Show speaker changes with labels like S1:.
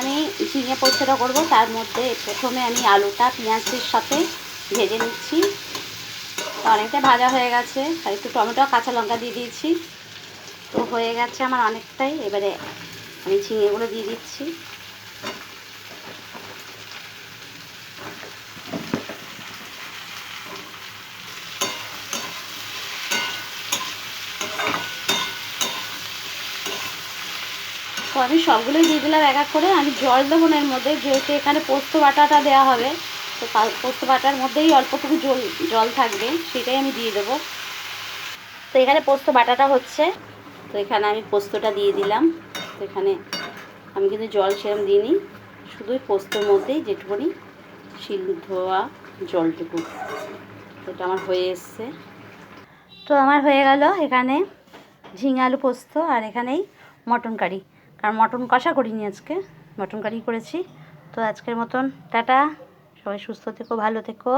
S1: আমি ঝিঙে পোস্তটা করব, তার মধ্যে প্রথমে আমি আলুটা পেঁয়াজের সাথে ভেজে নিচ্ছি। তো অনেকটা ভাজা হয়ে গেছে, আর একটু টমেটো কাঁচা লঙ্কা দিয়ে দিয়েছি। তো হয়ে গেছে আমার অনেকটাই। এবারে আমি ঝিঙেগুলো দিয়ে দিচ্ছি। তো আমি সবগুলোই দিয়ে দিলাম এক এক করে। আমি জল দেবো না এর মধ্যে, যেহেতু এখানে পোস্ত বাটাটা দেওয়া হবে। তো পোস্ত বাটার মধ্যেই অল্পটুকু জল থাকবে, সেটাই আমি দিয়ে দেবো। তো এখানে পোস্ত বাটাটা হচ্ছে, তো এখানে আমি পোস্তটা দিয়ে দিলাম। তো এখানে আমি কিন্তু জল সেরকম দিইনি, শুধুই পোস্তর মধ্যেই যেটুকুনি শিল ধোয়া জলটুকু। এটা আমার হয়ে এসছে। তো আমার হয়ে গেল এখানে ঝিঙে আলু পোস্ত, আর এখানেই মটন কারি। কারণ মটন কষা করিনি আজকে, মটন কারি করেছি। তো আজকের মতন টাটা, সবাই সুস্থ থেকো, ভালো থেকো।